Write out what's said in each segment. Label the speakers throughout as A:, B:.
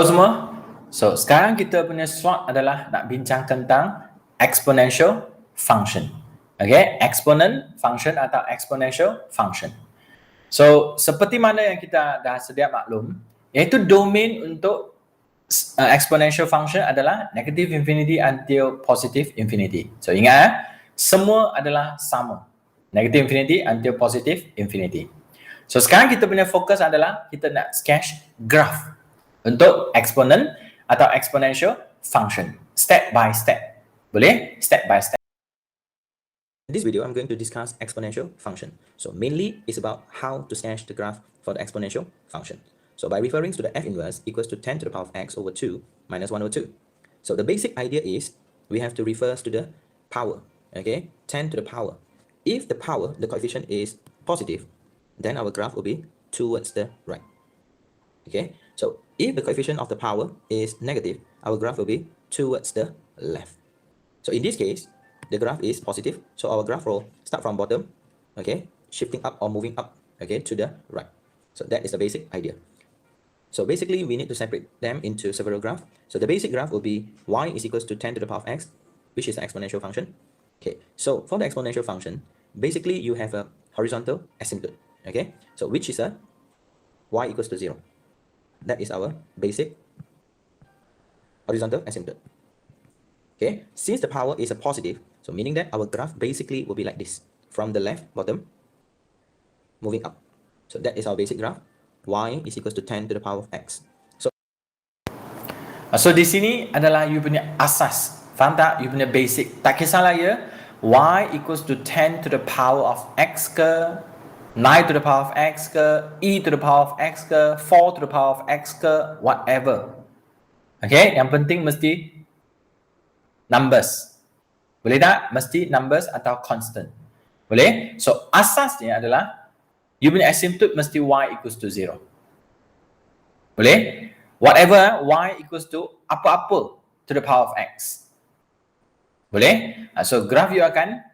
A: Semua. So, sekarang kita punya slot adalah nak bincang tentang exponential function. Okay, exponent function atau exponential function. So, seperti mana yang kita dah sedia maklum, iaitu domain untuk exponential function adalah negative infinity until positive infinity. So, ingat semua adalah sama. Negative infinity until positive infinity. So, sekarang kita punya fokus adalah kita nak sketch graph untuk exponent atau exponential function. Step by step. Boleh? Step by step.
B: In this video, I'm going to discuss exponential function. So mainly, it's about how to sketch the graph for the exponential function. So by referring to the f inverse equals to 10 to the power of x over 2 minus 1 over 2. So the basic idea is we have to refer to the power, okay? 10 to the power. If the power, the coefficient is positive, then our graph will be towards the right, okay? So if the coefficient of the power is negative, our graph will be towards the left. So in this case, the graph is positive, so our graph will start from bottom, okay, shifting up or moving up, okay, to the right. So that is the basic idea. So basically, we need to separate them into several graphs. So the basic graph will be y is equals to 10 to the power of x, which is an exponential function. Okay, so for the exponential function, basically you have a horizontal asymptote, okay, so which is a y equals to 0. That is our basic horizontal asymptote. Okay, since the power is a positive, so meaning that our graph basically will be like this, from the left bottom, moving up. So that is our basic graph. Y is equals to 10 to the power of x.
A: So di sini adalah you punya asas. Faham tak? You punya basic. Tak kisahlah ya. Y equals to 10 to the power of x ke, 9 to the power of x ke, e to the power of x ke, 4 to the power of x ke, whatever. Okay, yang penting mesti numbers. Boleh tak? Mesti numbers atau constant. Boleh? So, asasnya adalah you punya asymptote mesti y equals to 0. Boleh? Whatever y equals to apa-apa to the power of x. Boleh? So, graph you akan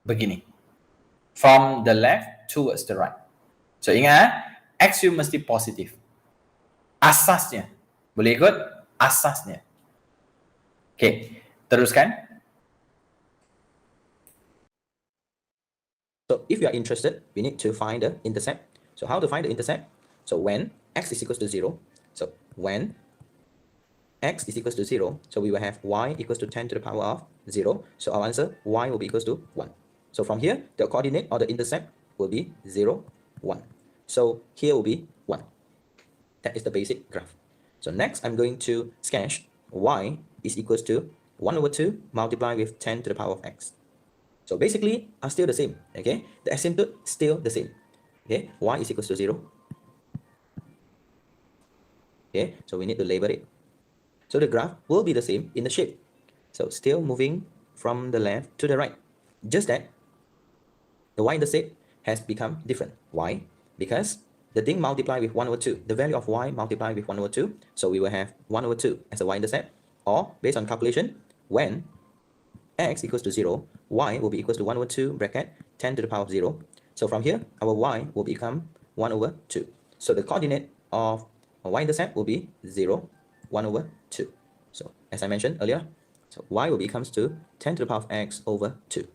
A: begini. From the left towards the right. So, ingat, x you mesti positif. Asasnya. Boleh ikut? Asasnya. Okay, teruskan.
B: So if you are interested, we need to find the intercept. So how to find the intercept? So when x is equals to 0, so when x is equals to 0, so we will have y equals to 10 to the power of 0. So our answer, y will be equals to 1. So from here, the coordinate or the intercept will be 0, 1. So here will be 1. That is the basic graph. So next, I'm going to sketch y is equals to 1 over 2 multiplied with 10 to the power of x. So basically are still the same, okay? The asymptote still the same, okay? Y is equals to 0. Okay, so we need to label it. So the graph will be the same in the shape. So still moving from the left to the right. Just that the y-intercept has become different. Why? Because the thing multiplied with 1 over 2, the value of y multiplied with 1 over 2, so we will have 1 over 2 as a y-intercept, or based on calculation, when x equals to 0, y will be equals to 1 over 2 bracket 10 to the power of 0. So from here, our y will become 1 over 2. So the coordinate of y-intercept will be 0, 1 over 2. So as I mentioned earlier, so y will becomes to 10 to the power of x over 2.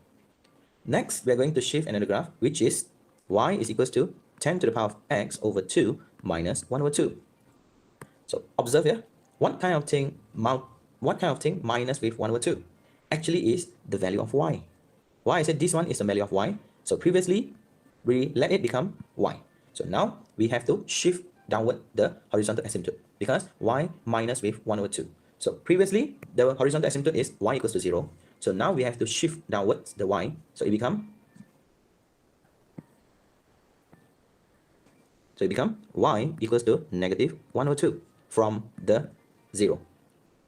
B: Next, we are going to shift another graph, which is y is equals to 10 to the power of x over 2 minus 1 over 2. So observe here, what kind of thing minus with 1 over 2? Actually is the value of y. Why I said this one is the value of y. So previously, we let it become y. So now we have to shift downward the horizontal asymptote because y minus with 1 over 2. So previously, the horizontal asymptote is y equals to 0. So now we have to shift downwards the y. So it become y equals to negative 1 over 2 from the 0.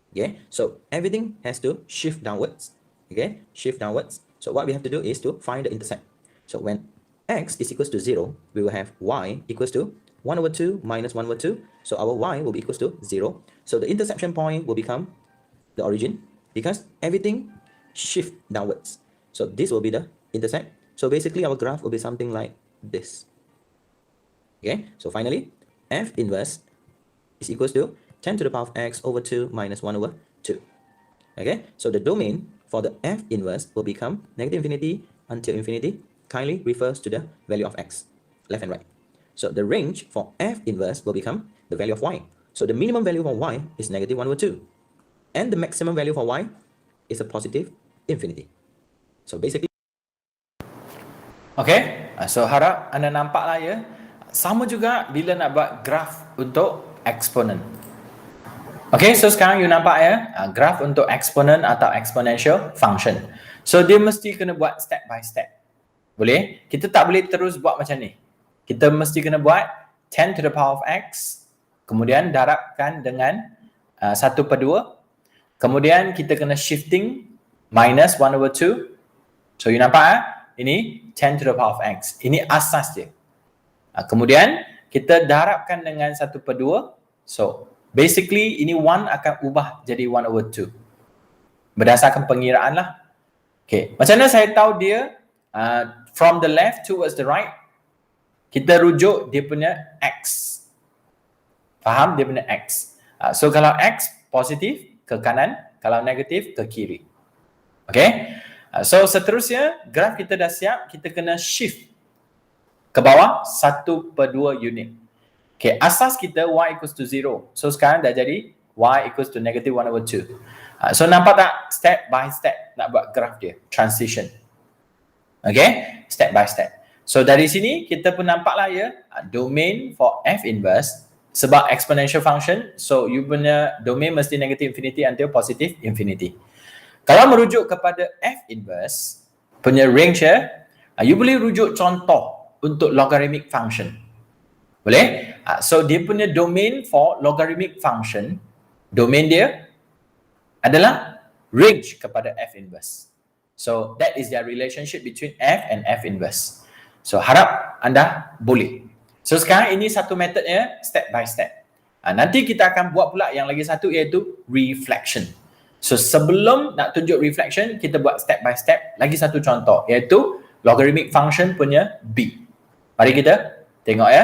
B: Okay, so everything has to shift downwards. Okay, shift downwards. So what we have to do is to find the intercept. So when x is equals to 0, we will have y equals to 1 over 2 minus 1 over 2. So our y will be equals to 0. So the intersection point will become the origin because everything shift downwards. So this will be the intercept. So basically our graph will be something like this. Okay, so finally, f inverse is equals to 10 to the power of x over 2 minus 1 over 2. Okay, so the domain for the f inverse will become negative infinity until infinity, kindly refers to the value of x, left and right. So the range for f inverse will become the value of y. So the minimum value for y is negative 1 over 2. And the maximum value for y is a positive infinity. So basically,
A: Okay, so harap anda nampak lah ya. Sama juga bila nak buat graf untuk exponent. Okay, so sekarang you nampak ya, graf untuk exponent atau exponential function. So dia mesti kena buat step by step. Boleh? Kita tak boleh terus buat macam ni. Kita mesti kena buat 10 to the power of x, kemudian darabkan dengan 1 per 2, kemudian kita kena shifting minus 1 over 2. So you nampak ini 10 to the power of x. Ini asas dia. Kemudian kita darabkan dengan 1 per 2. So basically ini 1 akan ubah jadi 1 over 2. Berdasarkan pengiraan lah. Okay. Macam mana saya tahu dia from the left towards the right? Kita rujuk dia punya x. Faham? Dia punya x. So kalau x positif ke kanan, kalau negatif ke kiri. Okay? So seterusnya, graf kita dah siap, kita kena shift ke bawah 1 per 2 unit. Okay, asas kita y equals to 0. So sekarang dah jadi y equals to negative 1 over 2. So nampak tak step by step nak buat graf dia, transition. Okay, step by step. So dari sini kita pun nampak lah ya, domain for f inverse sebab exponential function, so you punya domain mesti negative infinity until positive infinity. Kalau merujuk kepada f inverse punya range ya, you boleh rujuk contoh untuk logarithmic function. Boleh? So dia punya domain for logarithmic function, domain dia adalah range kepada f inverse. So that is the relationship between f and f inverse. So harap anda boleh. So sekarang ini satu metodnya step by step. Nanti kita akan buat pula yang lagi satu iaitu reflection. So sebelum nak tunjuk reflection, kita buat step by step lagi satu contoh iaitu logarithmic function punya b. Mari kita tengok ya.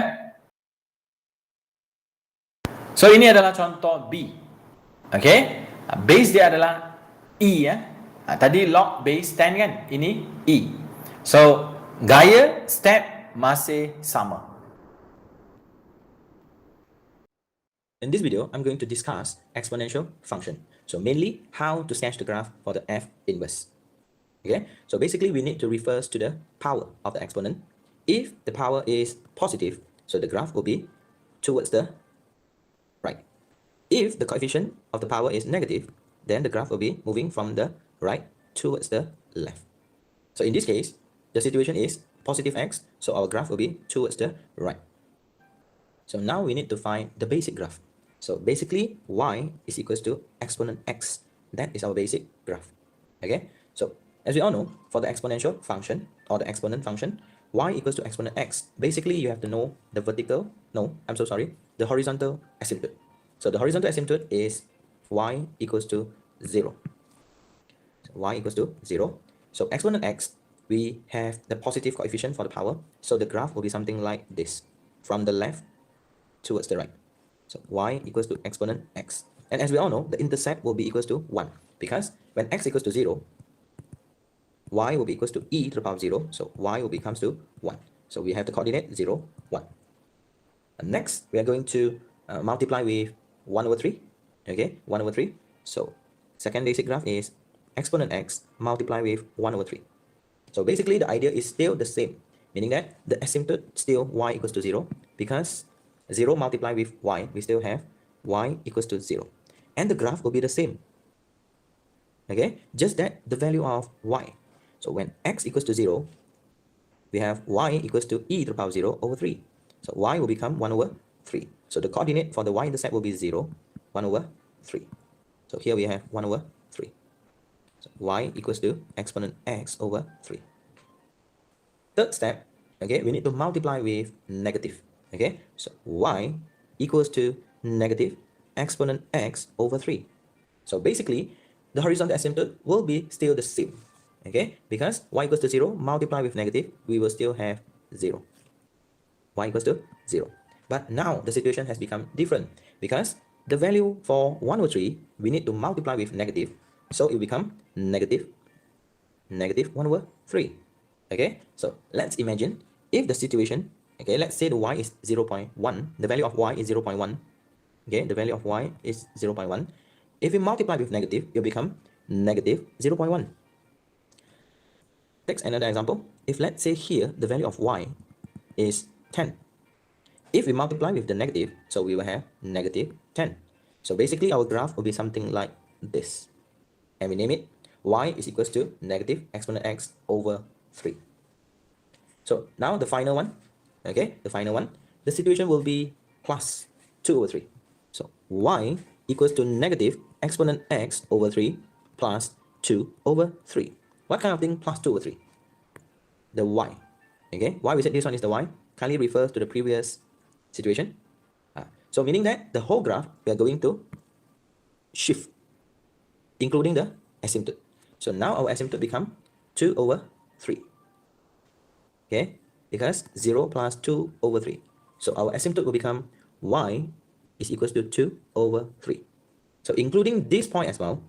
A: So ini adalah contoh b. Okay, base dia adalah e ya. Tadi log base 10 kan, ini e. So gaya step masih sama.
B: in this video, I'm going to discuss exponential function. So mainly how to sketch the graph for the f inverse. Okay, so basically we need to refer to the power of the exponent. If the power is positive, so the graph will be towards the right. If the coefficient of the power is negative, then the graph will be moving from the right towards the left. So in this case, the situation is positive x, so our graph will be towards the right. So now we need to find the basic graph. So basically, y is equals to exponent x. That is our basic graph. Okay, so as we all know, for the exponential function or the exponent function, y equals to exponent x. Basically, you have to know the vertical, the horizontal asymptote. So the horizontal asymptote is y equals to 0. So y equals to 0. So exponent x, we have the positive coefficient for the power. So the graph will be something like this, from the left towards the right. So y equals to exponent x. And as we all know, the intercept will be equals to 1, because when x equals to 0, y will be equals to e to the power of 0. So y will becomes to 1. So we have the coordinate 0, 1. And next, we are going to multiply with 1 over 3. Okay, 1 over 3. So second basic graph is exponent x multiply with 1 over 3. So basically, the idea is still the same, meaning that the asymptote still y equals to 0, because 0 multiplied with y, we still have y equals to 0. And the graph will be the same. Okay, just that the value of y. So when x equals to 0, we have y equals to e to the power of 0 over 3. So y will become 1 over 3. So the coordinate for the y-intercept will be 0, 1 over 3. So here we have 1 over 3. So y equals to exponent x over 3. Third step, okay, we need to multiply with negative. Okay, so y equals to negative exponent x over 3. So basically, the horizontal asymptote will be still the same. Okay, because y equals to 0 multiply with negative, we will still have 0. Y equals to 0. But now the situation has become different, because the value for 1 over 3, we need to multiply with negative. So it will become negative 1 over 3. Okay, so let's imagine if the situation, okay, let's say the y is 0.1, the value of y is 0.1. Okay, the value of y is 0.1. If we multiply with negative, it will become negative 0.1. Take another example. If let's say here the value of y is 10. If we multiply with the negative, so we will have negative 10. So basically our graph will be something like this. And we name it y is equals to negative exponent x over 3. So now the final one, okay, the situation will be plus 2 over 3. So y equals to negative exponent x over 3 plus 2 over 3. What kind of thing plus 2 over 3? The y. Okay, why we said this one is the y kindly refers to the previous situation. So meaning that the whole graph we are going to shift, including the asymptote. So now our asymptote become 2 over 3. Okay, because 0 plus 2 over 3. So our asymptote will become y is equals to 2 over 3. So including this point as well.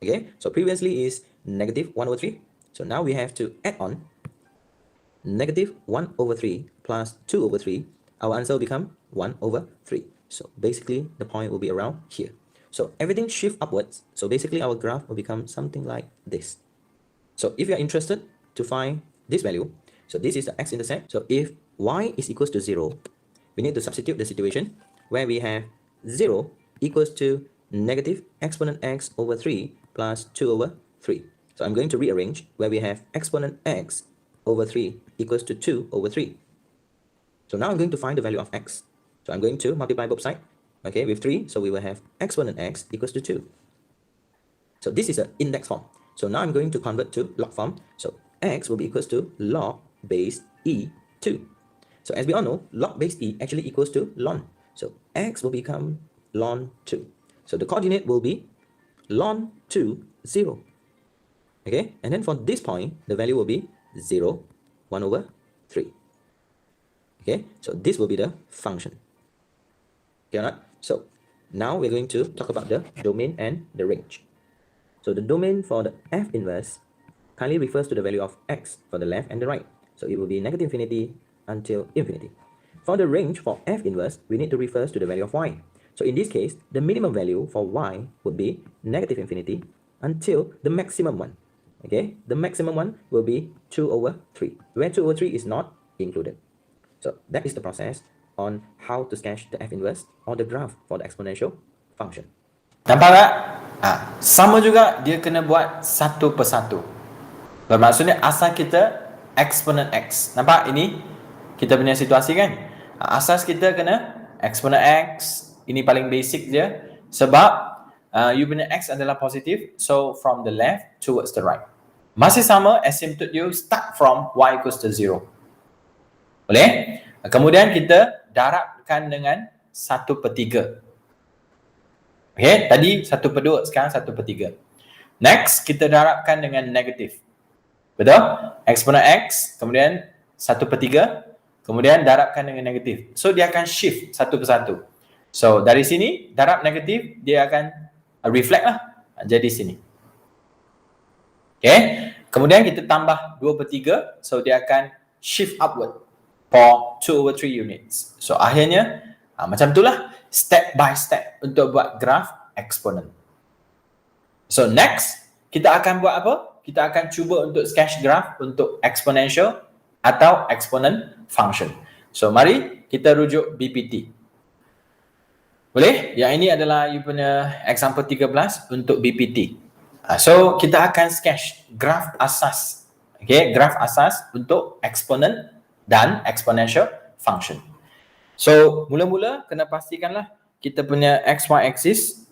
B: Okay, so previously is negative 1 over 3. So now we have to add on negative 1 over 3 plus 2 over 3. Our answer will become 1 over 3. So basically the point will be around here. So everything shift upwards. So basically our graph will become something like this. So if you are interested to find this value, so this is the x-intercept. So if y is equals to 0, we need to substitute the situation where we have 0 equals to negative exponent x over 3 plus 2 over 3. So I'm going to rearrange where we have exponent x over 3 equals to 2 over 3. So now I'm going to find the value of x. So I'm going to multiply both sides, okay, with 3. So we will have exponent x equals to 2. So this is an index form. So now I'm going to convert to log form. So x will be equals to log base e2. So as we all know, log base e actually equals to ln. So x will become ln 2. So the coordinate will be ln 2, 0. Okay, and then for this point, the value will be 0, 1 over 3. Okay, so this will be the function. Okay or not? So now we're going to talk about the domain and the range. So the domain for the f inverse kindly refers to the value of x for the left and the right. So it will be negative infinity until infinity. For the range for f inverse, we need to refer to the value of y. So in this case, the minimum value for y would be negative infinity until the maximum one. Okay, the maximum one will be 2 over 3, where 2 over 3 is not included. So that is the process on how to sketch the f inverse or the graph for the exponential function.
A: Nampak tak? Sama juga dia kena buat satu persatu. Bermaksudnya asal kita exponent x. Nampak ini? Kita punya situasi kan? Asas kita kena exponent x. Ini paling basic je. Sebab you punya x adalah positif. So from the left towards the right. Masih sama, asymptote you start from y equals to 0. Boleh? Kemudian kita darabkan dengan 1/3. Okay, tadi 1/2, sekarang 1/3. Next, kita darabkan dengan negatif. Betul? Eksponen x, kemudian 1/3, kemudian darabkan dengan negatif. So, dia akan shift satu persatu. So, dari sini, darab negatif, dia akan reflect lah. Jadi sini. Okay. Kemudian kita tambah 2/3. So, dia akan shift upward for 2 over 3 units. So, akhirnya, macam itulah step by step untuk buat graf eksponen. So, next, kita akan buat apa? Kita akan cuba untuk sketch graph untuk exponential atau exponent function. So, mari kita rujuk BPT. Boleh? Yang ini adalah you punya example 13 untuk BPT. So, kita akan sketch graph asas. Okay, graph asas untuk exponent dan exponential function. So, mula-mula kena pastikanlah kita punya XY axis.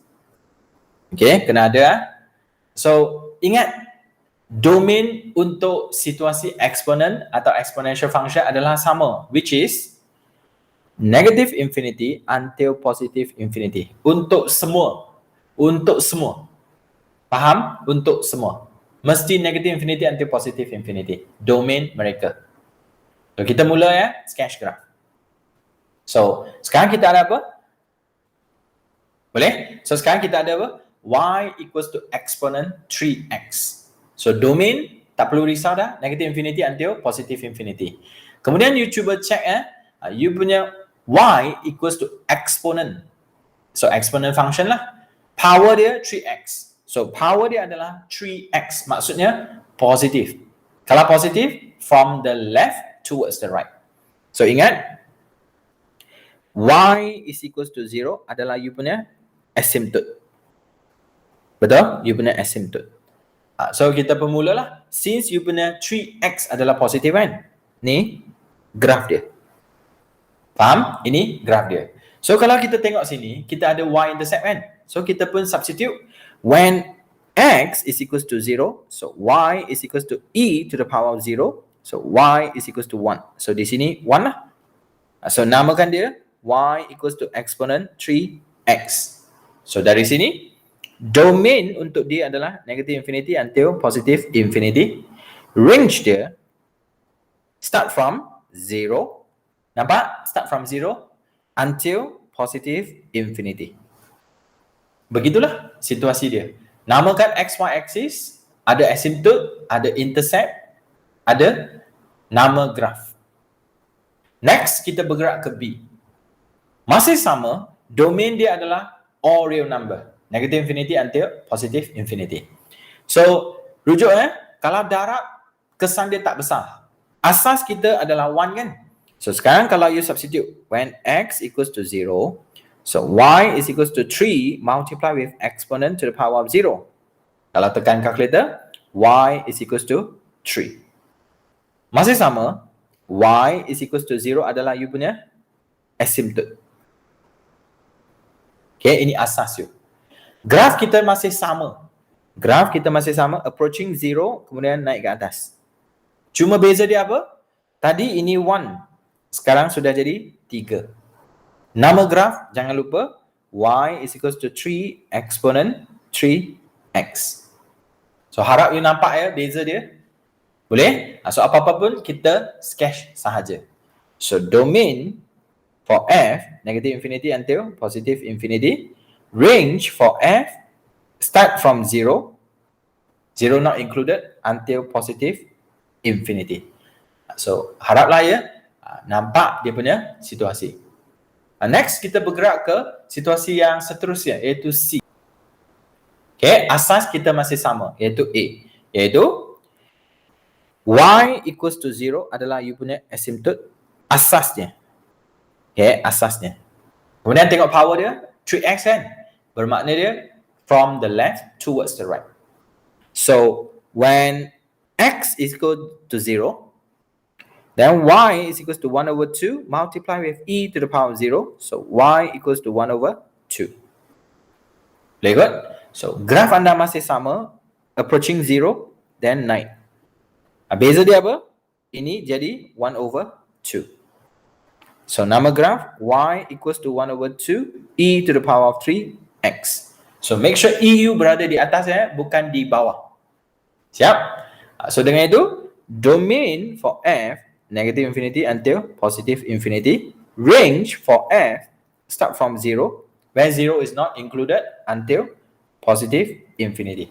A: Okay, kena ada. So, ingat domain untuk situasi exponent atau exponential function adalah sama, which is negative infinity until positive infinity. Untuk semua. Untuk semua. Faham? Untuk semua. Mesti negative infinity until positive infinity. Domain mereka. So, kita mula ya, sketch graph. So, sekarang kita ada apa? Boleh? So sekarang kita ada apa? Y equals to exponent 3x. So domain tak perlu risau dah, negative infinity until positive infinity. Kemudian you cuba check you punya y equals to exponent. So exponent function lah. Power dia 3x. So power dia adalah 3x. Maksudnya positif. Kalau positif, from the left towards the right. So ingat, y is equals to 0 adalah you punya asymptote. Betul? You punya asymptote. So kita bermulalah. Since you punya 3x adalah positif kan? Ni graf dia. Faham? Ini graf dia. So kalau kita tengok sini, kita ada y-intercept kan? So kita pun substitute. When x is equals to 0, so y is equals to e to the power of 0. So y is equals to 1. So di sini 1 lah. So namakan dia y equals to exponent 3x. So dari sini, domain untuk dia adalah negative infinity until positive infinity. Range dia start from 0. Nampak? Start from 0 until positive infinity. Begitulah situasi dia. Namakan XY axis, ada asymptote, ada intercept, ada nama graf. Next, kita bergerak ke B. Masih sama, domain dia adalah all real number. Negative infinity until positive infinity. So, rujuk kalau darab, kesan dia tak besar. Asas kita adalah 1 kan? So, sekarang kalau you substitute, when x equals to 0, so y is equals to 3 multiply with exponent to the power of 0. Kalau tekan calculator, y is equals to 3. Masih sama, y is equals to 0 adalah you punya asymptote. Okay, ini asas you. Graf kita masih sama. Graf kita masih sama, approaching 0, kemudian naik ke atas. Cuma beza dia apa? Tadi ini 1. Sekarang sudah jadi 3. Nama graf, jangan lupa, y is equals to 3 exponent 3x. So harap you nampak beza dia. Boleh? So apa-apa pun kita sketch sahaja. So domain for f, negative infinity until positive infinity. Range for f, start from 0, 0 not included, until positive infinity. So haraplah nampak dia punya situasi. Next, kita bergerak ke situasi yang seterusnya, iaitu C. Okay, asas kita masih sama, iaitu A. Iaitu y equals to 0 adalah you punya asymptote, asasnya. Okay, asasnya. Kemudian tengok power dia, 3x kan? Bermakna dia from the left towards the right. So, when x is equal to 0, then y is equals to 1 over 2 multiply with e to the power of 0. So, y equals to 1 over 2. Boleh kot? So, graf anda masih sama, approaching 0, then naik. Beza dia apa? Ini jadi 1 over 2. So, nama graf, y equals to 1 over 2, e to the power of 3, x. So, make sure EU berada di atas bukan di bawah. Siap? So, dengan itu, domain for f, negative infinity until positive infinity. Range for f, start from 0, where 0 is not included, until positive infinity.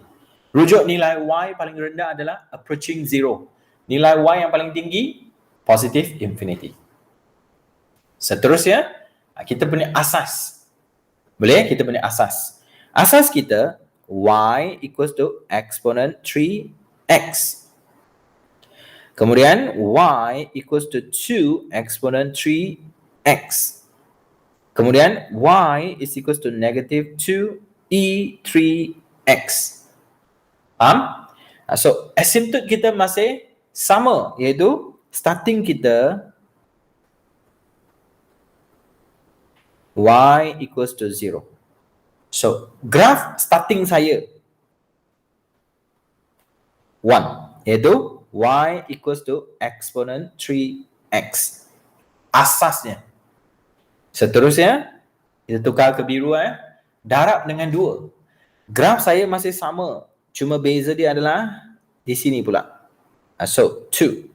A: Rujuk nilai y paling rendah adalah approaching 0. Nilai y yang paling tinggi, positive infinity. Seterusnya, kita punya asas. Boleh? Kita punya asas. Asas kita, y equals to exponent 3x. Kemudian, y equals to 2 exponent 3x. Kemudian, y is equals to negative 2e3x. Faham? So, asymptote kita masih sama, iaitu starting kita y equals to 0. So, graf starting saya 1, iaitu y equals to exponent 3x. Asasnya. Seterusnya, kita tukar ke biru darab dengan 2. Graf saya masih sama, cuma beza dia adalah di sini pula. So, 2.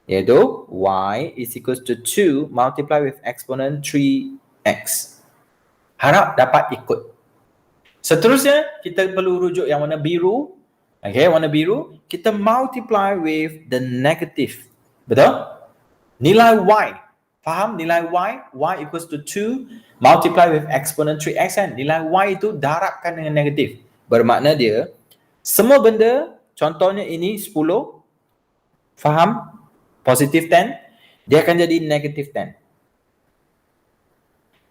A: Iaitu y is equals to 2 multiply with exponent 3x. Harap dapat ikut. Seterusnya, kita perlu rujuk yang warna biru. Okay, warna biru. Kita multiply with the negative. Betul? Nilai Y. Faham nilai Y? Y equals to 2 multiply with exponent 3x kan? Nilai Y itu darabkan dengan negatif. Bermakna dia, semua benda, contohnya ini 10, faham? Positif 10, dia akan jadi negatif 10.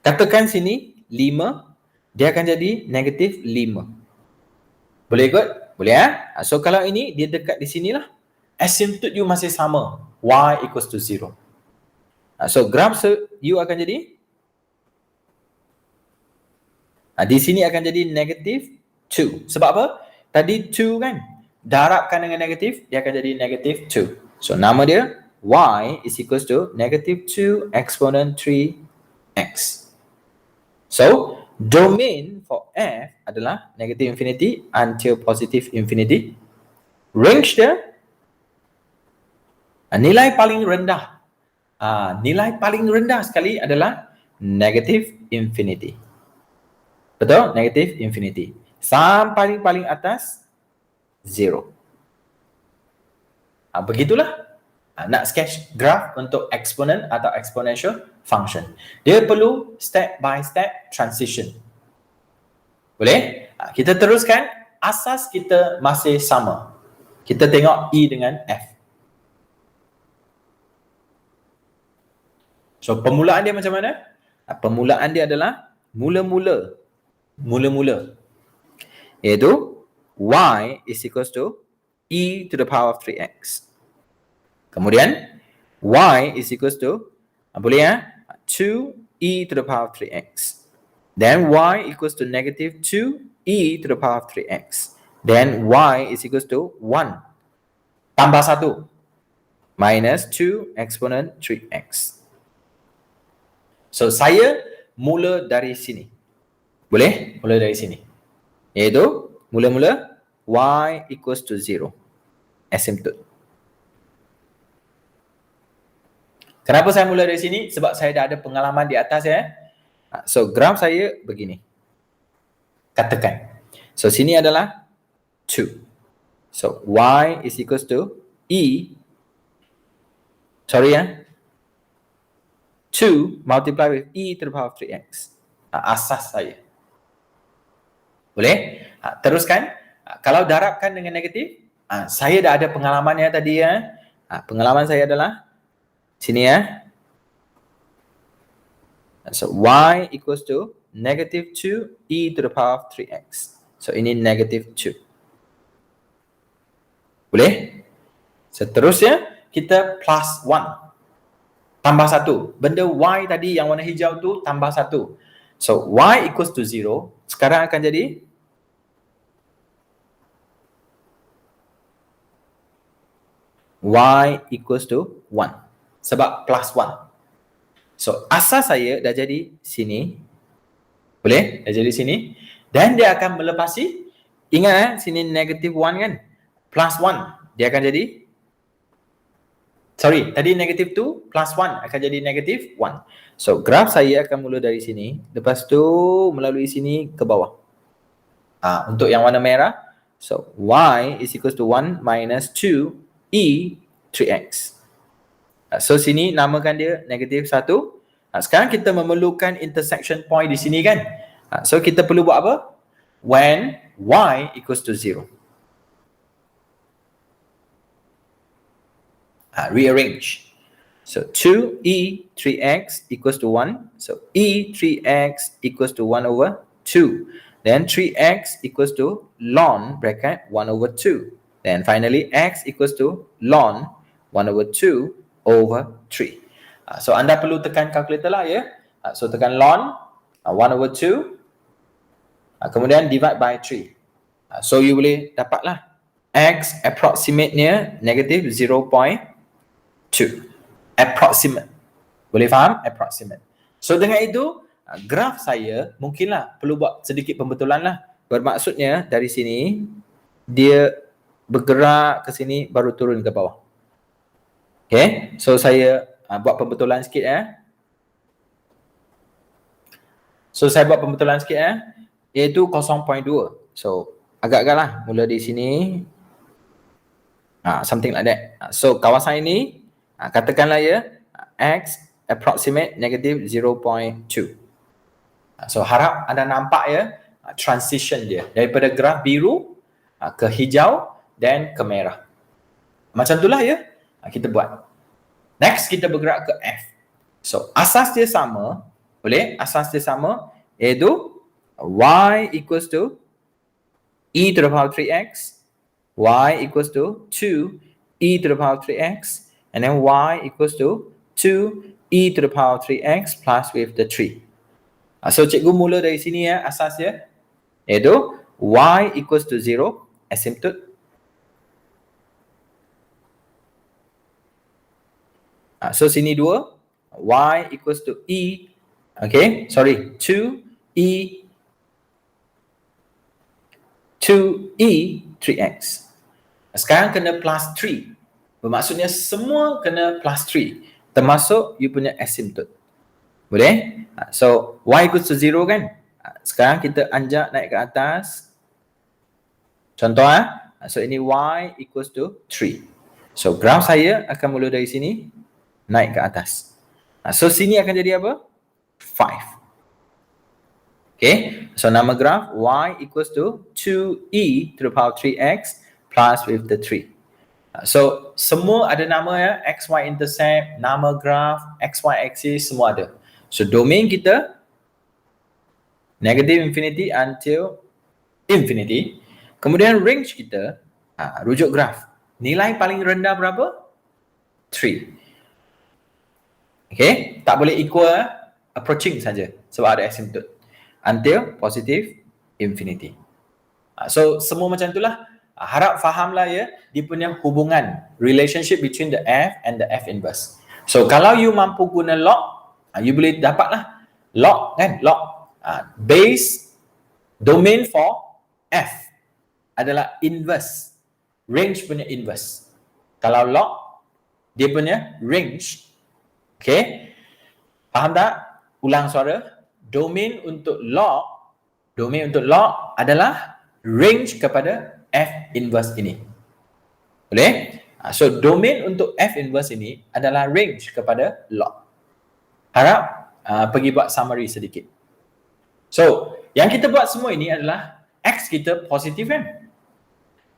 A: Katakan sini 5, dia akan jadi negatif 5. Boleh ikut? Boleh ya? So kalau ini dia dekat di sinilah, asymptote you masih sama, Y equals to 0. So graph you akan jadi di sini akan jadi negatif 2. Sebab apa? Tadi 2 kan? Darabkan dengan negatif, dia akan jadi negatif 2. So nama dia Y is equals to negative 2 exponent 3x. So domain for F adalah negative infinity until positive infinity. Range dia nilai paling rendah. Nilai paling rendah sekali adalah negative infinity. Betul? Negative infinity. Sampai paling atas 0. Begitulah. Nak sketch graph untuk exponent atau exponential function. Dia perlu step by step transition. Boleh? Kita teruskan. Asas kita masih sama. Kita tengok E dengan F. So permulaan dia macam mana? Permulaan dia adalah mula-mula. Iaitu Y is equals to E to the power of 3x. Kemudian Y is equals to boleh ya? 2E to the power of 3x. Then Y equals to negative 2E to the power of 3x. Then Y is equals to 1 tambah 1 minus 2 exponent 3x. So saya mula dari sini. Boleh? Mula dari sini. Iaitu mula-mula Y equals to 0. Asymptote. Kenapa saya mula dari sini? Sebab saya dah ada pengalaman di atas ya. So graph saya begini. Katakan. So sini adalah 2. So Y is equals to E. Sorry ya. 2 multiply with E to the power of 3x. Asas saya. Boleh? Teruskan. Kalau darabkan dengan negatif, saya dah ada pengalamannya tadi ya. Pengalaman saya adalah sini ya. So Y equals to negative 2E to the power of 3x. So ini negative 2. Boleh? Seterusnya kita plus 1. Tambah 1. Benda Y tadi yang warna hijau tu tambah 1. So Y equals to 0. Sekarang akan jadi Y equals to 1. Sebab plus 1. So asas saya dah jadi sini. Boleh? Dah jadi sini. Dan dia akan melepasi. Ingat sini negative 1 kan? Plus 1. Dia akan jadi tadi negative 2 plus 1 akan jadi negative 1. So graph saya akan mula dari sini. Lepas tu melalui sini ke bawah. Untuk yang warna merah. So Y is equals to 1 minus 2E 3x. So sini namakan dia negatif 1. Sekarang kita memerlukan intersection point di sini kan. So kita perlu buat apa? When Y equals to 0. Rearrange. So 2E 3x equals to 1. So E 3x equals to 1 over 2. Then 3x equals to ln bracket 1 over 2. Then finally x equals to ln 1 over 2 over 3. So anda perlu tekan kalkulator lah ya. So tekan ln 1 over 2. Kemudian divide by 3. So you boleh dapatlah x approximate-nya negative 0.2. Approximate. Boleh faham? Approximate. So dengan itu graf saya mungkinlah perlu buat sedikit pembetulan lah. Bermaksudnya dari sini dia bergerak ke sini baru turun ke bawah. Okay, so saya buat pembetulan sikit ya. So saya buat pembetulan sikit ya. iaitu 0.2. So agak-agak lah mula di sini. Something like that. So kawasan ini katakanlah ya X approximate negative 0.2. So harap anda nampak ya transition dia daripada graf biru ke hijau dan ke merah. Macam itulah ya kita buat. Next kita bergerak ke F. So asas dia sama, boleh? Asas dia sama iaitu y equals to e to the power 3x, y equals to 2 e to the power 3x, and then y equals to 2 e to the power 3x plus with the 3. So cikgu mula dari sini ya asas dia iaitu y equals to 0 asymptote. So sini 2, y equals to e, okay, sorry, 2e 3x. Sekarang kena plus 3. Bermaksudnya semua kena plus 3. Termasuk you punya asymptote. Boleh? So y equals to 0 kan? Sekarang kita anjak naik ke atas. Contoh so ini y equals to 3. So graf saya akan mula dari sini naik ke atas. So sini akan jadi apa? 5. Okay, so nama graf y equals to 2e to the power 3x plus with the 3. So semua ada nama ya, x, y intercept, nama graf, x, y axis semua ada. So domain kita negative infinity until infinity. Kemudian range kita rujuk graf. Nilai paling rendah berapa? 3. Okay, tak boleh equal approaching saja sebab ada asymptote until positive infinity. So semua macam itulah. Harap fahamlah ya dia punya hubungan relationship between the F and the F inverse. So kalau you mampu guna log, you boleh dapatlah log kan, log base domain for F adalah inverse, range punya inverse. Kalau log dia punya range. Okay, faham tak? Ulang suara. Domain untuk log adalah range kepada F inverse ini. Boleh? So domain untuk F inverse ini adalah range kepada log. Harap pergi buat summary sedikit. So yang kita buat semua ini adalah X kita positif kan?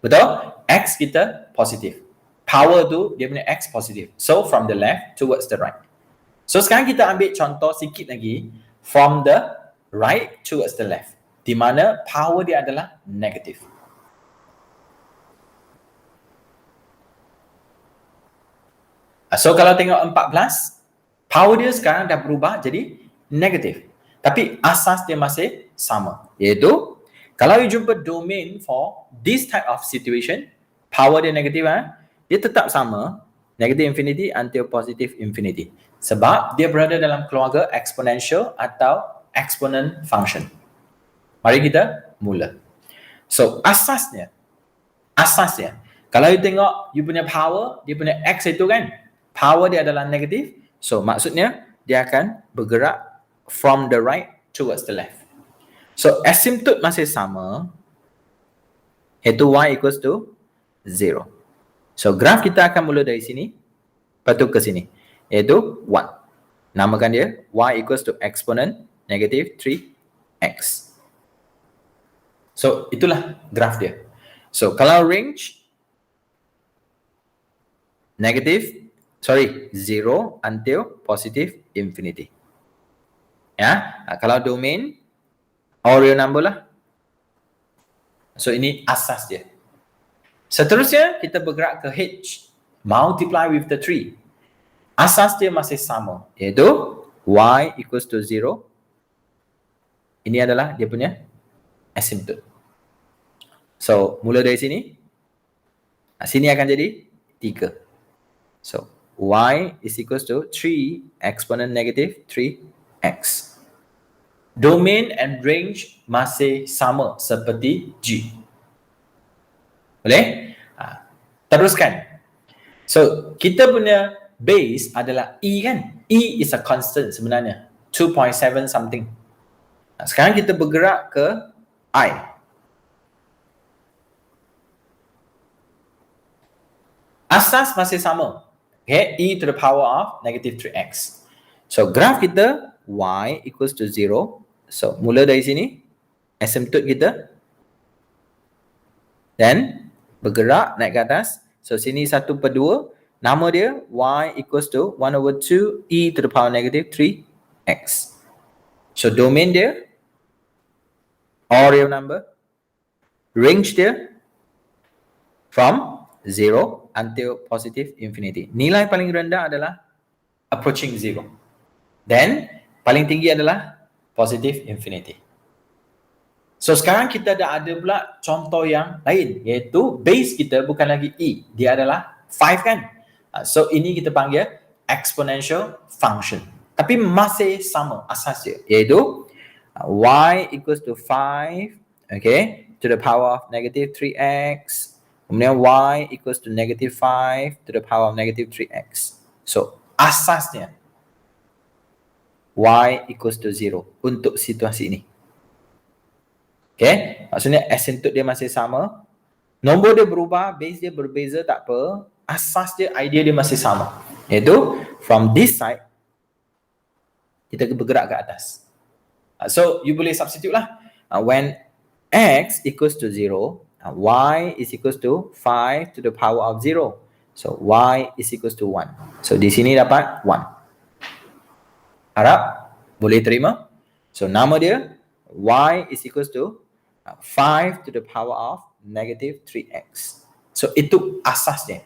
A: Betul? X kita positif. Power tu dia punya X positif. So from the left towards the right. So sekarang kita ambil contoh sikit lagi from the right towards the left, di mana power dia adalah negatif. So kalau tengok 14, power dia sekarang dah berubah jadi negatif. Tapi asas dia masih sama, iaitu kalau you jumpa domain for this type of situation, power dia negatif dia tetap sama, negative infinity until positive infinity. Sebab dia berada dalam keluarga exponential atau exponent function. Mari kita mula. So asasnya, kalau you tengok you punya power, dia punya X itu kan, power dia adalah negatif. So maksudnya dia akan bergerak from the right towards the left. So asymptote masih sama, iaitu y equals to 0. So graf kita akan mula dari sini, lepas tu ke sini, iaitu 1. Namakan dia y equals to exponent negative 3x. So itulah graf dia. So kalau range negative, 0 until positive infinity. Ya, kalau domain all real number lah. So ini asas dia. Seterusnya kita bergerak ke H, multiply with the 3. Asas dia masih sama, iaitu y equals to 0. Ini adalah dia punya asymptote. So mula dari sini, sini akan jadi 3. So y is equals to 3 exponent negative 3x. Domain and range masih sama seperti G. Boleh? Teruskan. So kita punya base adalah E kan? E is a constant sebenarnya. 2.7 something. Sekarang kita bergerak ke I. Asas masih sama. Okay, e to the power of negative 3x. So graph kita y equals to 0. So mula dari sini, asymptote kita. Then bergerak naik ke atas. So sini 1/2. Nama dia y equals to 1/2 e to the power negative 3x. So domain dia all real number. Range dia from 0 until positive infinity. Nilai paling rendah adalah approaching 0. Then paling tinggi adalah positive infinity. So sekarang kita dah ada pula contoh yang lain, iaitu base kita bukan lagi e, dia adalah 5 kan. So ini kita panggil exponential function. Tapi masih sama asas dia, iaitu y equals to 5, okay, to the power of negative 3x. Kemudian y equals to negative 5 to the power of negative 3x. So asasnya y equals to 0 untuk situasi ini. Okay, maksudnya asymptote dia masih sama. Nombor dia berubah, base dia berbeza, tak apa. Asas dia, idea dia masih sama. Iaitu from this side, kita bergerak ke atas. So you boleh substitute lah. When x equals to 0, y is equals to 5 to the power of 0. So y is equals to 1. So di sini dapat 1. Harap boleh terima. So nama dia y is equals to 5 to the power of negative 3x. So itu asasnya.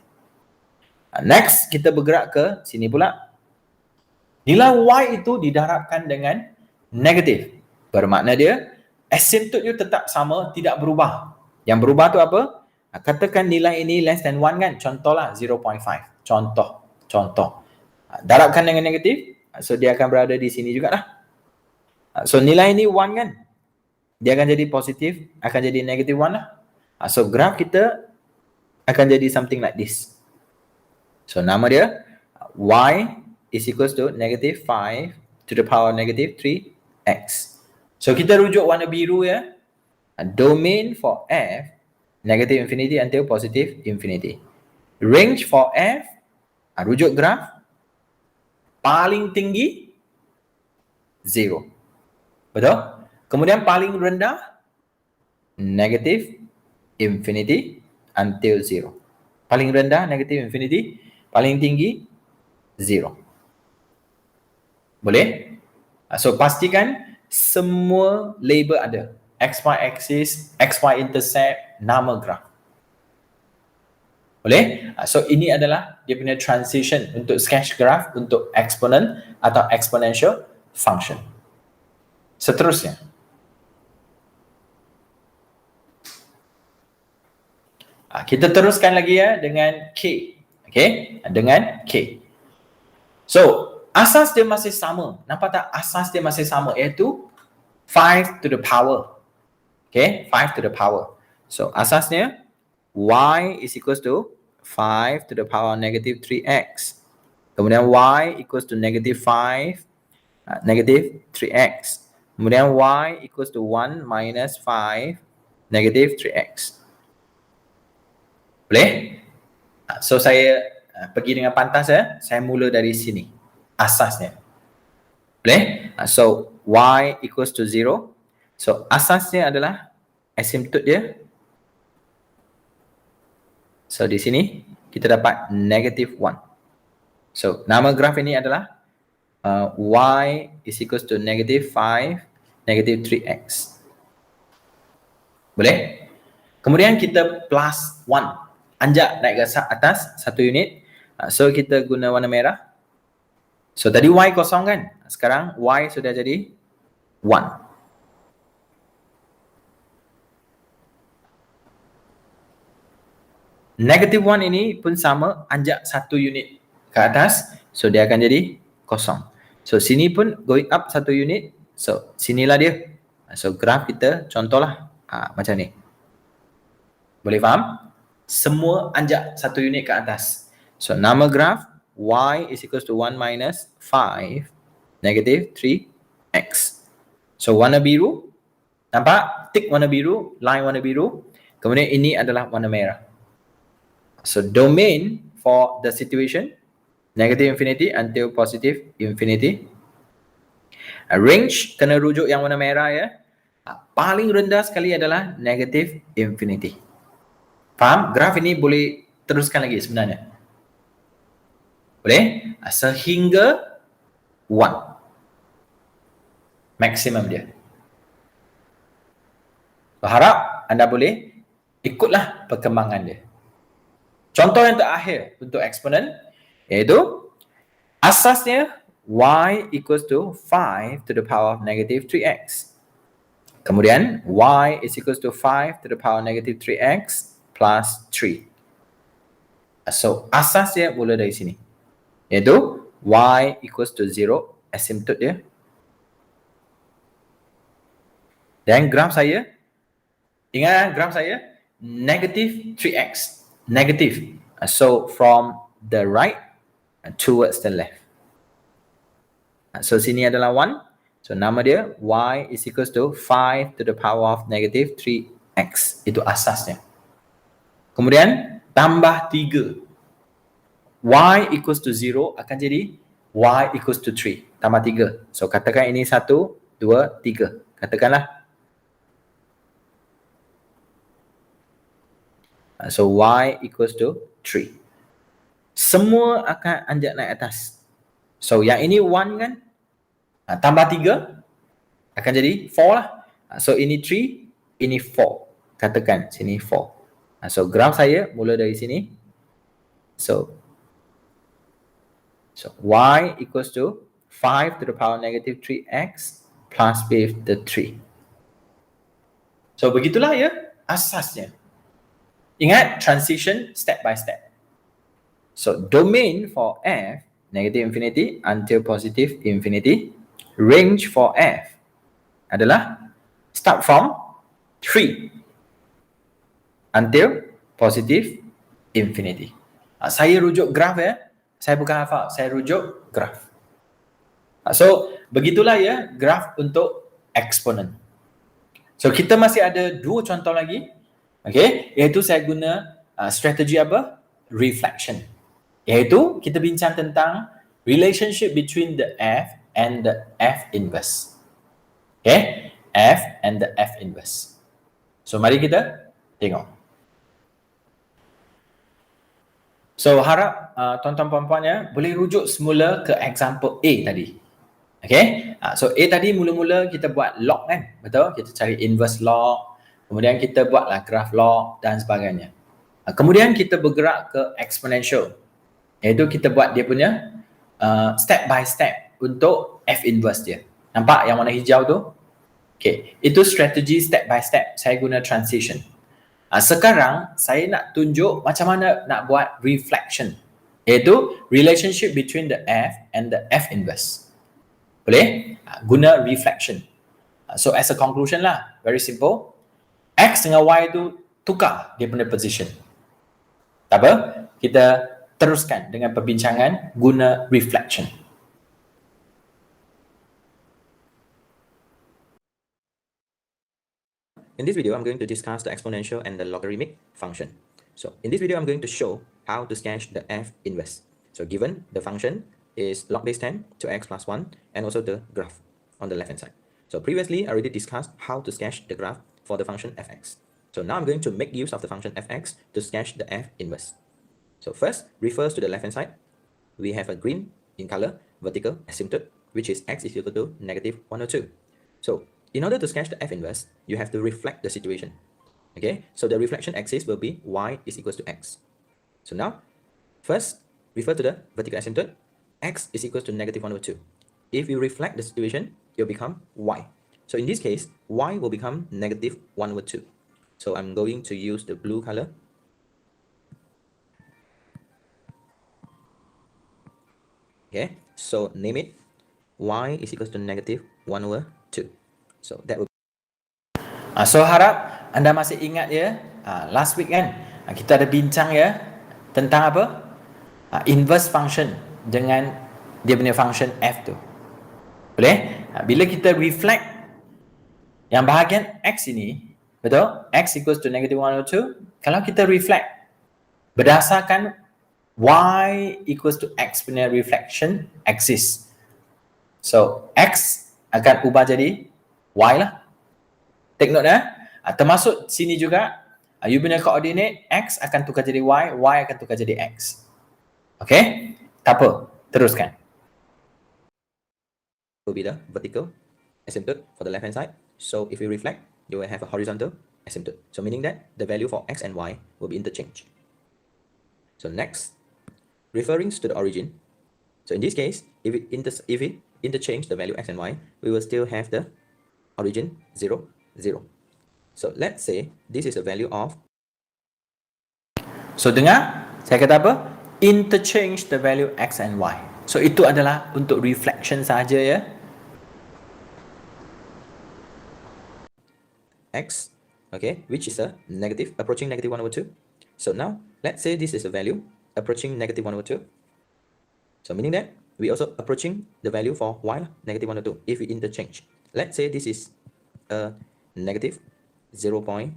A: Next kita bergerak ke sini pula. Nilai y itu didarabkan dengan negatif. Bermakna dia asymptote dia tetap sama, tidak berubah. Yang berubah tu apa? Katakan nilai ini less than 1 kan. Contohlah 0.5. Contoh. Darabkan dengan negatif. So dia akan berada di sini jugalah. So nilai ini 1 kan. Dia akan jadi positif, akan jadi negative 1 lah. So graph kita akan jadi something like this. So nama dia y is equals to negative 5 to the power negative 3x. So kita rujuk warna biru ya. Domain for f negative infinity until positive infinity. Range for f, rujuk graph, paling tinggi 0. Betul? Kemudian paling rendah negative infinity until 0. Paling rendah negative infinity, paling tinggi 0. Boleh? So pastikan semua label ada. XY axis, XY intercept, nama graph. Boleh? So ini adalah dia punya transition untuk sketch graph untuk exponent atau exponential function. Seterusnya. Kita teruskan lagi ya dengan K. Okay? Dengan K. So, asas dia masih sama. Nampak tak? Asas dia masih sama, iaitu 5 to the power. Okay? 5 to the power. So, asasnya y is equals to 5 to the power negative 3x. Kemudian y equals to negative 5, negative 3x. Kemudian y equals to 1 minus 5, negative 3x. Boleh? So saya pergi dengan pantas ya. Saya mula dari sini. Asasnya. Boleh? So y equals to 0. So asasnya adalah asymptote dia. So di sini kita dapat negative 1. So nama graf ini adalah y is equals to negative 5, negative 3x. Boleh? Kemudian kita plus 1. Anjak naik ke atas 1 unit. So kita guna warna merah. So tadi y kosong kan. Sekarang y sudah jadi 1. Negative 1 ini pun sama. Anjak 1 unit ke atas. So dia akan jadi kosong. So sini pun going up 1 unit. So sinilah dia. So graf kita contohlah macam ni. Boleh faham? Semua anjak 1 unit ke atas. So nama graf y is equals to 1 minus 5 negative 3x. So warna biru Nampak? Tick warna biru, line warna biru. Kemudian ini adalah warna merah. So domain for the situation, negative infinity until positive infinity. Range kena rujuk yang warna merah ya. Paling rendah sekali adalah negative infinity. Faham? Graf ini boleh teruskan lagi sebenarnya. Boleh? Sehingga 1. Maksimum dia. So, harap anda boleh ikutlah perkembangan dia. Contoh yang terakhir untuk eksponen iaitu asasnya y equals to 5 to the power of negative 3x. Kemudian y is equals to 5 to the power of negative 3x plus 3. So asas dia mula dari sini. Iaitu y equals to 0, asymptote dia. Dan graf saya, ingat graf saya, negative 3x, negative. So from the right towards the left. So sini adalah 1. So nama dia y is equals to 5 to the power of negative 3x. Itu asasnya. Kemudian tambah 3. Y equals to 0 akan jadi y equals to 3. Tambah 3. So katakan ini 1, 2, 3. Katakanlah. So y equals to 3. Semua akan anjak naik atas. So yang ini 1 kan? Tambah 3 akan jadi 4 lah. So ini 3, ini 4. Katakan sini 4. So graf saya mula dari sini. So y equals to 5 to the power negative 3x plus with the 3. So begitulah ya asasnya. Ingat transition step by step. So domain for f negative infinity until positive infinity. Range for f adalah start from 3 until positive infinity. Saya rujuk graf ya. Saya bukan hafal, saya rujuk graf. So begitulah ya graf untuk eksponen. So kita masih ada 2 contoh lagi. Okay, iaitu saya guna strategi apa? Reflection. Iaitu kita bincang tentang relationship between the f and the f inverse. Okay, f and the f inverse. So mari kita tengok. So harap tuan-tuan puan-puannya boleh rujuk semula ke example A tadi. Okay, so A tadi mula-mula kita buat log kan? Betul? Kita cari inverse log. Kemudian kita buatlah graph log dan sebagainya. Kemudian kita bergerak ke exponential. Iaitu kita buat dia punya step by step untuk f inverse dia. Nampak yang warna hijau tu? Okay, itu strategi step by step. Saya guna transition. Sekarang saya nak tunjuk macam mana nak buat reflection. Iaitu relationship between the f and the f inverse. Boleh? Guna reflection. So as a conclusion lah, very simple. X dengan Y tu tukar dia punya position. Tak apa, kita teruskan dengan perbincangan guna reflection.
B: In this video, I'm going to discuss the exponential and the logarithmic function. So in this video, I'm going to show how to sketch the f inverse. So given the function is log base 10 to x plus 1 and also the graph on the left hand side. So previously, I already discussed how to sketch the graph for the function fx. So now I'm going to make use of the function fx to sketch the f inverse. So first, refers to the left hand side. We have a green in color vertical asymptote, which is x is equal to negative 1 or 2. So in order to sketch the f inverse, you have to reflect the situation. Okay, so the reflection axis will be y is equals to x. So now, first, refer to the vertical asymptote. X is equals to negative 1 over 2. If you reflect the situation, it will become y. So in this case, y will become negative 1 over 2. So I'm going to use the blue color. Okay, so name it y is equals to negative 1 over 2. So that will
A: So harap anda masih ingat ya, last week kan kita ada bincang ya tentang apa? Inverse function dengan dia punya function f tu. Boleh? Bila kita reflect Yang bahagian X ini, betul? X equals to negative 1 over 2. Kalau kita reflect berdasarkan Y equals to X punya reflection axis. So, X akan ubah jadi Y lah. Take note termasuk sini juga, you punya koordinat X akan tukar jadi Y, Y akan tukar jadi X. Okay? Tak apa, teruskan.
B: Will be the vertical asymptote for the left hand side. So if we reflect, you will have a horizontal asymptote. So meaning that the value for X and Y will be interchanged. So next, referring to the origin. So in this case, if it interchange the value X and Y, we will still have the origin 0, 0. So let's say this is a value of.
A: So dengar, saya kata apa? Interchange the value X and Y. So itu adalah untuk reflection saja ya.
B: X, okay, which is a negative, approaching negative 1 over 2. So now, let's say this is a value approaching negative 1 over 2. So meaning that we also approaching the value for Y, negative 1 over 2, if we interchange. Let's say this is a negative 0.4,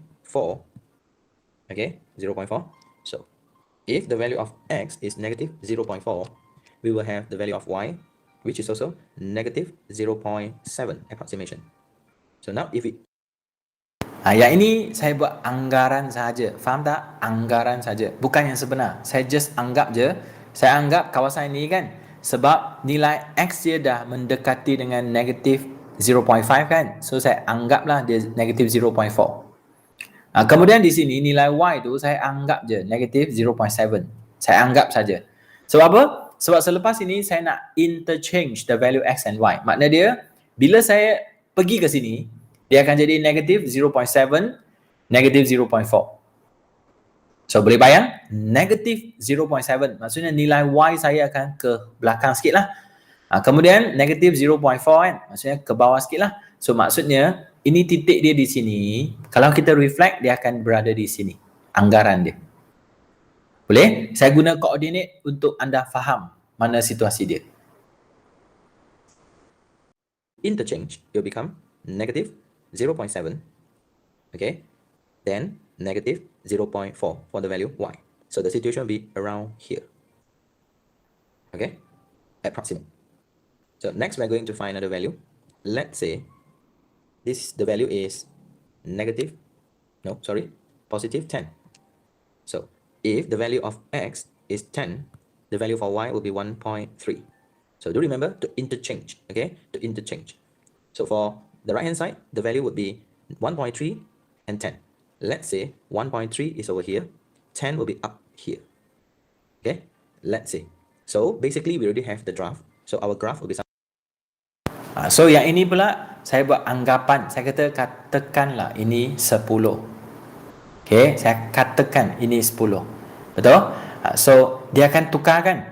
B: okay, 0.4. So if the value of X is negative 0.4, we will have the value of Y, which is also negative 0.7 approximation. So now if we
A: yang ini saya buat anggaran saja. Faham tak? Anggaran saja. Bukan yang sebenar. Saya just anggap je. Saya anggap kawasan ini kan. Sebab nilai X dia dah mendekati dengan negatif 0.5 kan. So saya anggaplah dia negatif 0.4. Kemudian di sini nilai Y tu saya anggap je negatif 0.7. Saya anggap saja. Sebab apa? Sebab selepas ini saya nak interchange the value X and Y. Makna dia, bila saya pergi ke sini, dia akan jadi negatif 0.7, negatif 0.4. So boleh bayang, negatif 0.7 maksudnya nilai Y saya akan ke belakang sikit lah. Kemudian negatif 0.4 kan, maksudnya ke bawah sikit lah. So maksudnya ini titik dia di sini. Kalau kita reflect, dia akan berada di sini. Anggaran dia. Boleh? Saya guna koordinat untuk anda faham mana situasi dia.
B: Interchange will become negative 0.7, okay, then negative 0.4 for the value Y. So the situation will be around here, okay, approximate. So next we're going to find another value. Let's say the value is positive 10. So if the value of X is 10, the value for Y will be 1.3. So do remember to interchange, okay, to interchange. So for the right hand side, the value would be 1.3 and 10. Let's say 1.3 is over here, 10 will be up here. Okay, let's see. So basically we already have the graph. So our graph will be
A: So yang ini pula saya buat anggapan. Saya katakanlah ini 10. Okay, saya katakan ini 10. Betul? So dia akan tukarkan.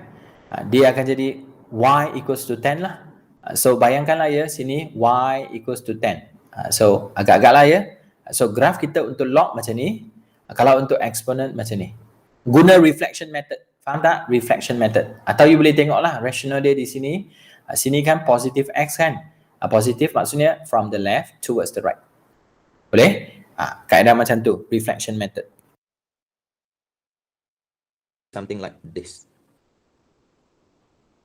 A: Dia akan jadi Y equals to 10 lah. So bayangkanlah ya sini Y equals to 10. So agak-agak lah ya. So graf kita untuk log macam ni. Kalau untuk exponent macam ni. Guna reflection method. Faham tak? Reflection method. Atau you boleh tengoklah rational dia di sini. Sini kan positive X kan. Positive maksudnya from the left towards the right. Boleh? Kaedah macam tu. Reflection method.
B: something like this.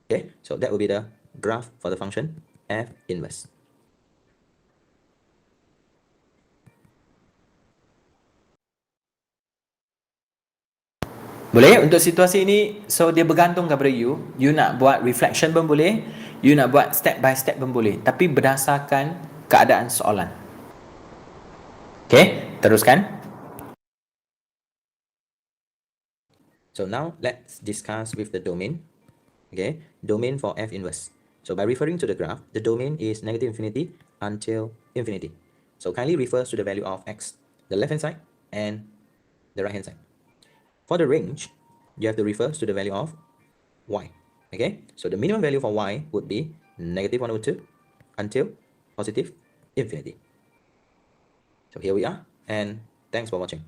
B: Okay, so that will be the graph for the function f inverse.
A: Boleh untuk situasi ini, so dia bergantung kepada you. You nak buat reflection pun boleh, you nak buat step by step pun boleh, tapi berdasarkan keadaan soalan. Okay, teruskan.
B: So now let's discuss with the domain. Okay, domain for f inverse. So by referring to the graph, the domain is negative infinity until infinity. So kindly refers to the value of x, the left hand side and the right hand side. For the range, you have to refer to the value of y. Okay, so the minimum value for y would be negative 1 over 2 until positive infinity. So here we are, and thanks for watching.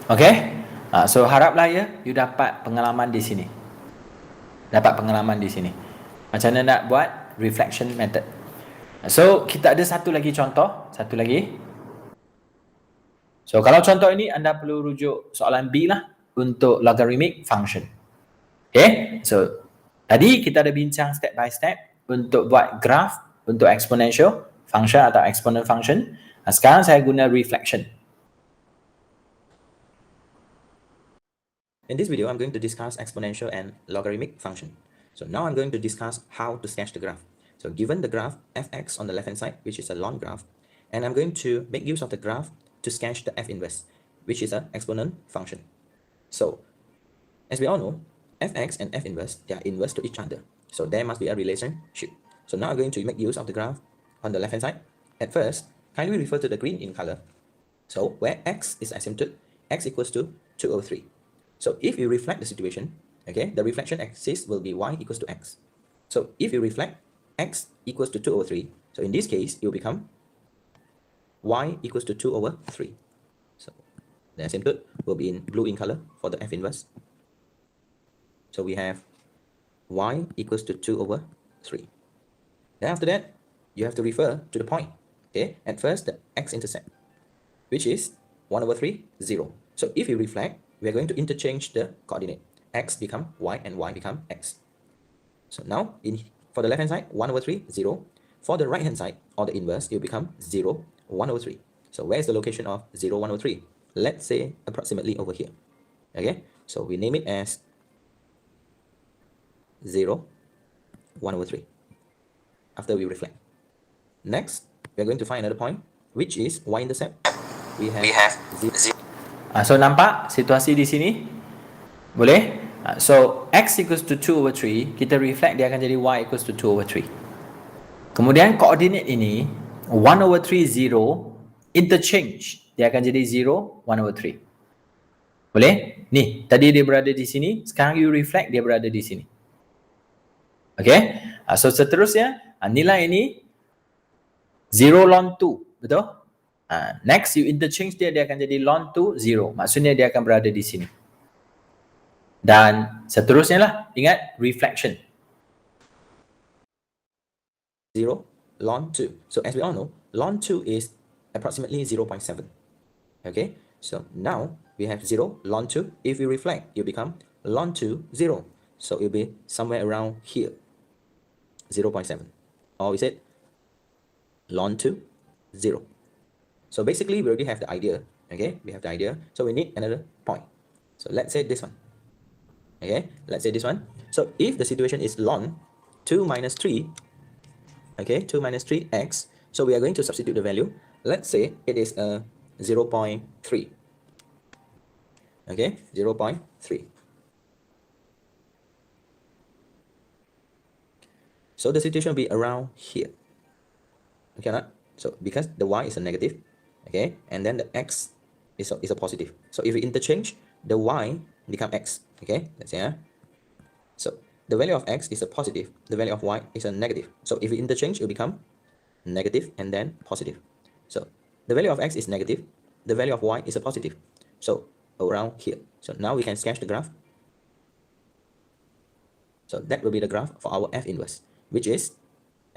A: Okay, so haraplah ya, you dapat pengalaman di sini. Dapat pengalaman di sini. Macam mana nak buat reflection method. So kita ada satu lagi contoh, satu lagi. So kalau contoh ini anda perlu rujuk soalan B lah untuk logarithmic function. Okay, so tadi kita ada bincang step by step untuk buat graph untuk exponential function atau exponent function. Sekarang saya guna reflection.
B: In this video, I'm going to discuss exponential and logarithmic function. So now I'm going to discuss how to sketch the graph. So given the graph fx on the left hand side, which is a long graph, and I'm going to make use of the graph to sketch the f inverse, which is an exponent function. So as we all know, fx and f inverse, they are inverse to each other. So there must be a relationship. So now I'm going to make use of the graph on the left hand side. At first, kindly refer to the green in color. So where x is asymptote, x equals to 2 over 3. So if you reflect the situation, okay, the reflection axis will be y equals to x. So if you reflect x equals to 2 over 3, so in this case, it will become y equals to 2 over 3. So the asymptote will be in blue in color for the f inverse. So we have y equals to 2 over 3. Then after that, you have to refer to the point. Okay, at first the x-intercept, which is 1 over 3, 0. So if you reflect, we are going to interchange the coordinate. X become y and y become x. So now for the left hand side, 1 over 3, 0. For the right hand side, or the inverse, it will become 0, 1 over 3. So where is the location of 0, 1 over 3? Let's say approximately over here. Okay, so we name it as 0, 1 over 3 after we reflect. Next, we are going to find another point, which is y-intercept. We have 0.
A: So nampak situasi di sini? Boleh? So x equals to 2 over 3, kita reflect dia akan jadi y equals to 2 over 3. Kemudian koordinat ini 1 over 3, 0, interchange, dia akan jadi 0, 1 over 3. Boleh? Ni, tadi dia berada di sini, sekarang you reflect dia berada di sini. Okay? So seterusnya, nilai ini 0 ln 2, betul? Next, you interchange dia akan jadi ln 2, 0. Maksudnya dia akan berada di sini. Dan seterusnya lah, ingat reflection.
B: 0 ln 2. So as we all know, ln 2 is approximately 0.7. Okay, so now we have 0 ln 2. If we reflect, it will become ln 2, 0. So it will be somewhere around here, 0.7. Or we said ln 2, 0. So basically, we already have the idea. Okay, we have the idea. So we need another point. So let's say this one. Okay, let's say this one. So if the situation is ln 2 minus 3, okay, 2 minus 3x, so we are going to substitute the value. Let's say it is 0.3. Okay, 0.3. So the situation will be around here. Okay, not? So because the y is a negative, okay, and then the x is a positive. So if we interchange, the y become x. Okay, let's say so the value of x is a positive, the value of y is a negative. So if we interchange, it will become negative and then positive. So the value of x is negative, the value of y is a positive. So around here. So now we can sketch the graph. So that will be the graph for our f inverse, which is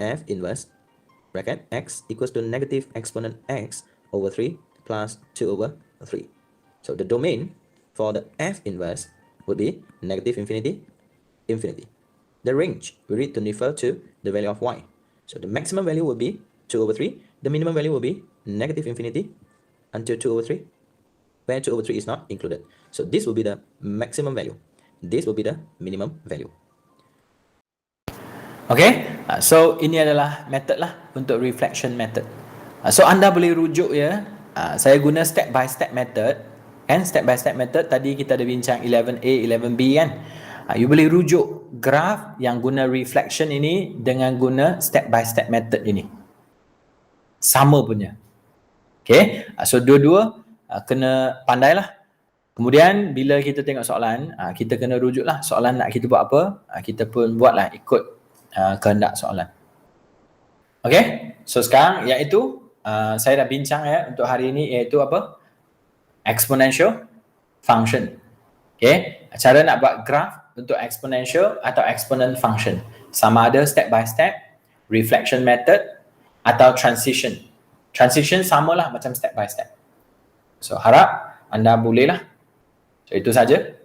B: f inverse bracket x equals to negative exponent x over 3 plus 2 over 3. So the domain for the f inverse would be negative infinity, infinity. The range we need to refer to the value of y. So the maximum value will be 2 over 3. The minimum value will be negative infinity until 2 over 3, where 2 over 3 is not included. So this will be the maximum value. This will be the minimum value.
A: Okay, so ini adalah method lah untuk reflection method. So anda boleh rujuk ya. Saya guna step by step method. Kan step by step method tadi kita ada bincang 11A, 11B kan. You boleh rujuk graph yang guna reflection ini dengan guna step by step method ini. Sama punya. Okay, so dua-dua kena pandailah. Kemudian bila kita tengok soalan, kita kena rujuklah soalan nak kita buat apa, kita pun buatlah ikut kehendak soalan. Okay, so sekarang iaitu saya dah bincang ya untuk hari ini iaitu apa? Exponential function. Okay, cara nak buat graph untuk exponential atau exponent function. Sama ada step by step reflection method atau transition. Transition samalah macam step by step. So harap anda bolehlah. So itu saja.